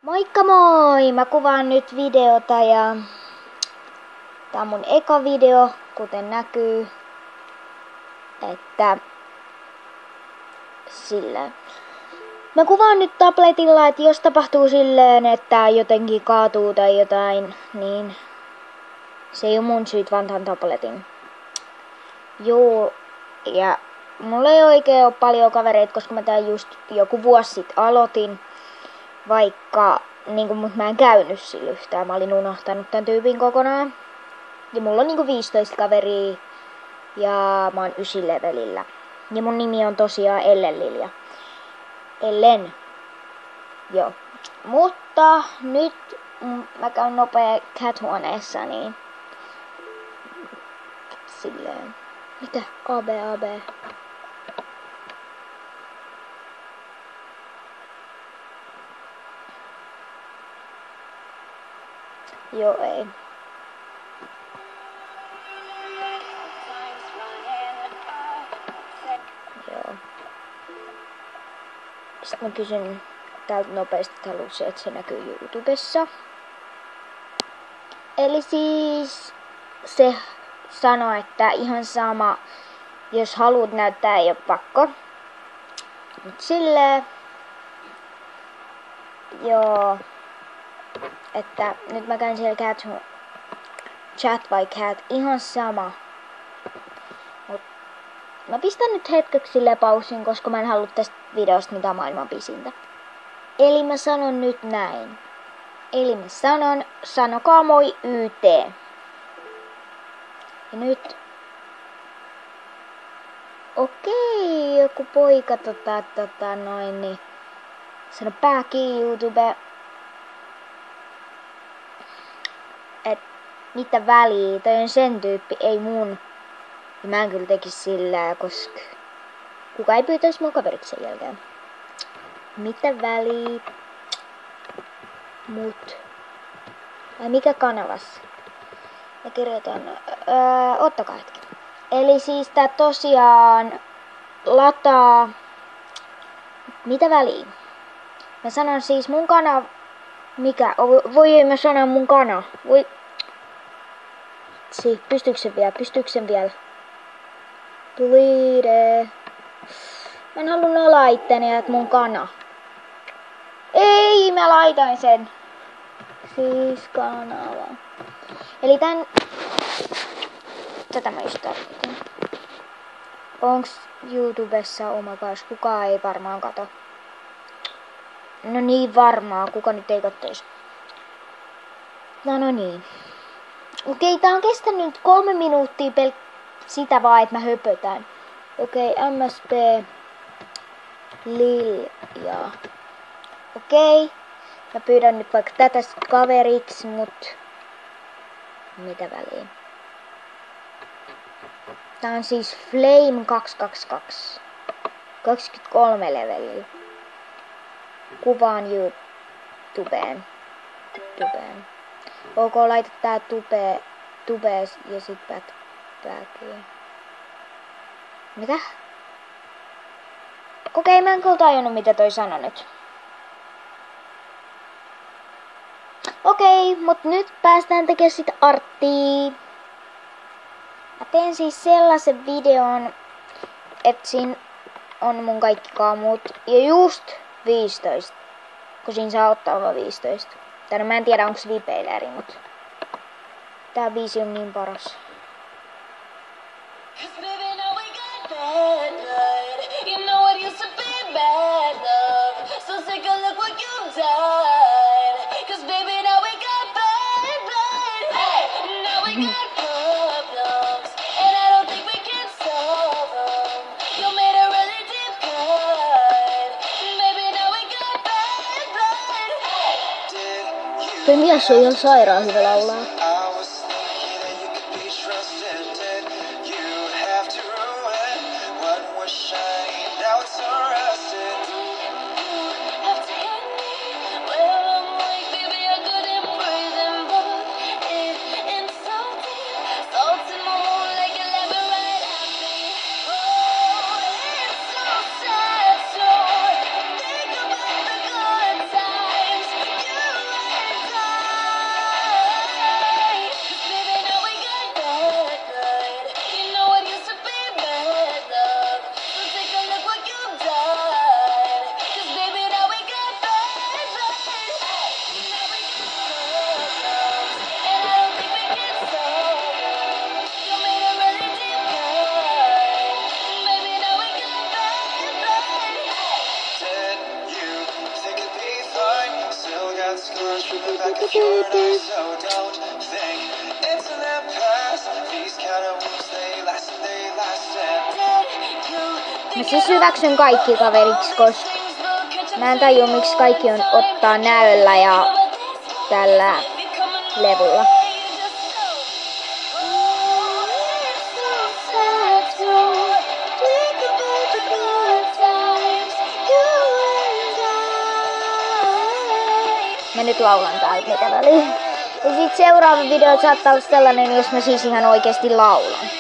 Moikka moi! Mä kuvaan nyt videota ja tää on mun eka video, kuten näkyy. Että silleen. Mä kuvaan nyt tabletilla, että jos tapahtuu silleen, että jotenkin kaatuu tai jotain, niin se ei oo mun syyt, vaan tämän tabletin. Joo, ja mulla ei oikein oo paljon kavereita, koska mä tän just joku vuosi sitten aloitin. Vaikka mut mä en käynyt sillä yhtään. Mä olin unohtanut tän tyypin kokonaan. Ja mulla on 15 kaveria. Ja mä oon 9 levelillä. Ja mun nimi on tosiaan Ellen Lilja. Ellen. Joo. Mutta nyt mä käyn nopea cat-huoneessa, niin silleen. Mitä? AB. Joo, ei. Joo. Sitten mä kysyn täältä nopeasti, että haluaisin, että se näkyy YouTubessa. Eli siis se sanoi, että ihan sama, jos haluat näyttää, ei oo pakko. Mut silleen. Joo. Että nyt mä käyn siellä chat vai cat, ihan sama. Mut mä pistän nyt hetkeksi sille pausin, koska mä en halua tästä videosta mitään maailman pisintä. Eli mä sanon nyt näin. Eli mä sanokaa moi YT. Ja nyt okei, joku poika niin sano pääkin YouTube. Et mitä väliä, toi on sen tyyppi, ei mun. Ja mä en kyllä tekis sillä, koska kuka ei pyytäis mun kaveriksi sen jälkeen. Mitä väliä? Mut. Ai mikä kanavassa? Mä kirjoitan, ottakaa hetki. Eli siis tää tosiaan lataa. Mitä väliä? Mä sanon siis mun kanava. Mikä? Voi mä sanoa mun kana. Voi. Pystyykö sen vielä? Please. Mä en halua nolaa itteni, että mun kana. Ei, mä laitan sen. Siis kanava. Eli tätä mä just tarkoitin. Onks YouTubessa oma kanssa? Kukaan ei varmaan kato. No niin varmaan, kuka nyt ei kattois. No niin. Okei, tää on kestänyt 3 minuuttia sitä vaan, että mä höpötän. Okei, MSP Lilja. Okei. Mä pyydän nyt vaikka tätä kaveriksi, mut mitä väliä? Tää on siis Flame 222. 23 levelillä. Kuvaan YouTubeen. Ok, laita tää tubeen ja sit backpackiin. Mitä? Okei, mä en kyllä tajunnut mitä toi sanoi nyt. Okei, mut nyt päästään tekemään sitä arttia. Mä teen siis sellaisen videon, että siinä on mun kaikki kaamut. Ja just 15. Kun siinä saa ottaa vaan 15. Tai no mä en tiedä onko se vipeileri, mut tää biisi on niin paras. Toi mies on ihan sairaan hyvä laulaa. Mä siis hyväksyn kaikki kaveriksi, koska mä en tajua miksi kaikki on ottaa näöllä ja tällä levulla. Mä nyt laulan täältä mitä väliä. Ja sit seuraava video saattaa olla sellainen, jos mä siis ihan oikeesti laulan.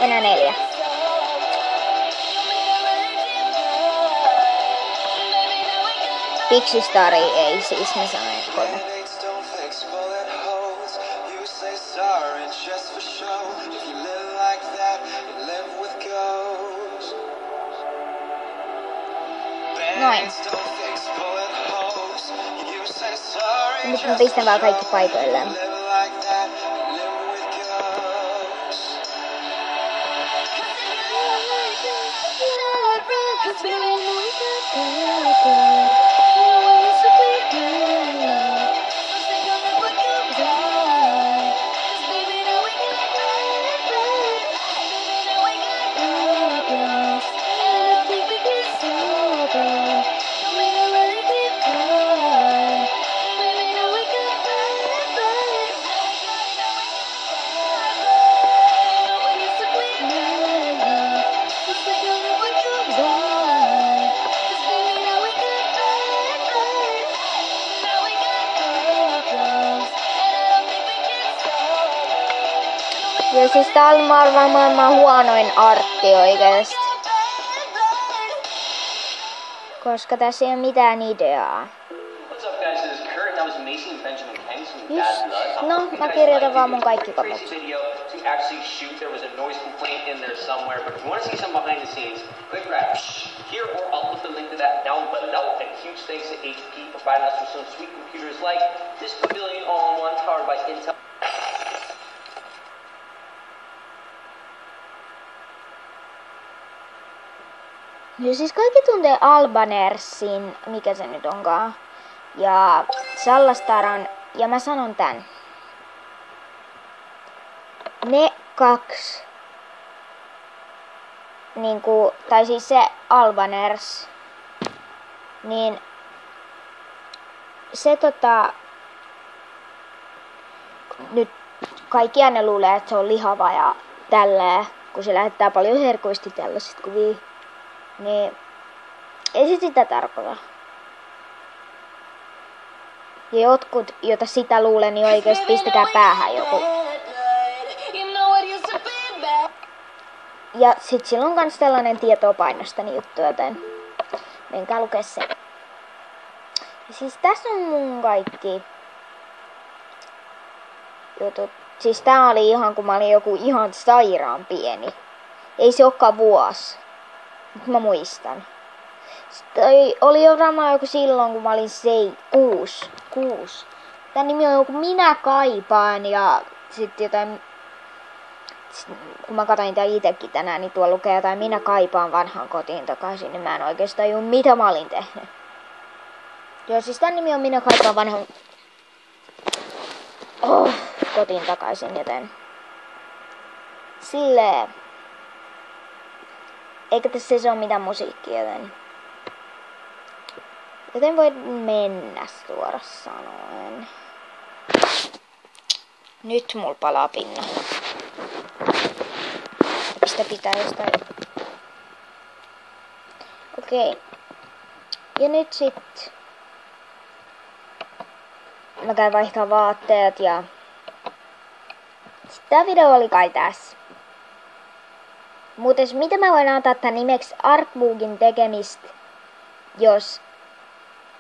Enää 4. Pixistari ei siis, mä sanoin 3. Noin. Nyt mä pistän vaan kaikki paikoilleen. Ja siis tää on maailman huonoin artti oikeesti. Koska tässä ei ole mitään ideaa. Just, no, mä kirjoitan vaan mun kaikki kommentit. Ja siis kaikki tuntee Albanersin, mikä se nyt onkaan, ja Sallastaran, ja mä sanon tän. Ne 2, niinku, tai siis se Albaners, niin se nyt kaikki aina luulee, että se on lihava ja tälleen, kun se lähettää paljon herkuisesti tällaiset kuvia. Niin ei se sitä tarkoita. Ja jotkut, jota sitä luulee, niin oikeesti pistäkää päähän joku. Ja sit sillä on kans tällainen tietoa painostani juttu, joten menkää lukee se. Ja siis tässä on mun kaikki jutut. Siis tää oli ihan kun mä olin joku ihan sairaan pieni. Ei se olekaan vuosi. Nyt mä muistan. Sitten oli jo varmaan joku silloin, kun mä olin 6. Tän nimi on joku Minä kaipaan ja sitten jotain... Kun mä katsoin tää itekin tänään, niin tuolla lukee jotain Minä kaipaan vanhaan kotiin takaisin, niin mä en oikeastaan tajua mitä mä olin tehnyt. Joo, siis tän nimi on Minä kaipaan vanhaan... kotiin takaisin, joten... Silleen... Eikä tässä se ole mitään musiikkia, joten voit mennä suoraan sanoen. Nyt mulla palaa pinna. Sitä pitää jostain... Okei. Ja nyt sit... Mä käyn vaihtaa vaatteet ja... Sitten tää video oli kai tässä. Muuten mitä mä voin antaa tän nimeksi artbookin tekemistä, jos...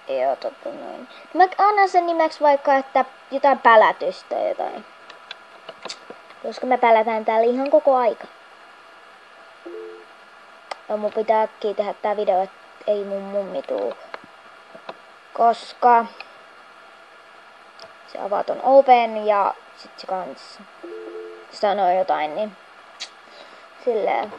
Joo, totta noin. Mä annan sen nimeksi vaikka, että jotain pälätystä tai jotain. Koska me pälätään täällä ihan koko aika. Ja mun pitää tehdä tää video, että ei mun mummi tuu. Koska... Se avaton oven ja sit se kans sanoo jotain, niin... silleen.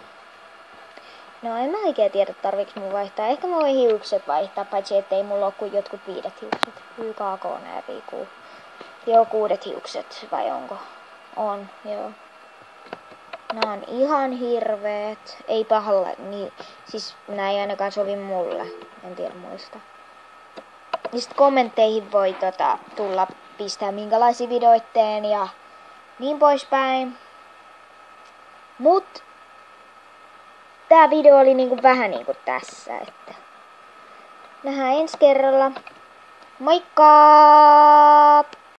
No en mä oikein tiedä tarviks mun vaihtaa. Ehkä mä voin hiukset vaihtaa, paitsi ettei mulla oo kuin jotkut 5 hiukset. YKK nääpii Joo, 6 hiukset, vai onko? On, joo. Nää on ihan hirveet. Ei pahalla, niin, siis nää ei ainakaan sovi mulle. En tiedä muista. Niin sit kommentteihin voi tulla pistää minkälaisia videoitteen ja niin poispäin. Mut tää video oli niinku vähän niinku tässä, että nähdään ensi kerralla. Moikka!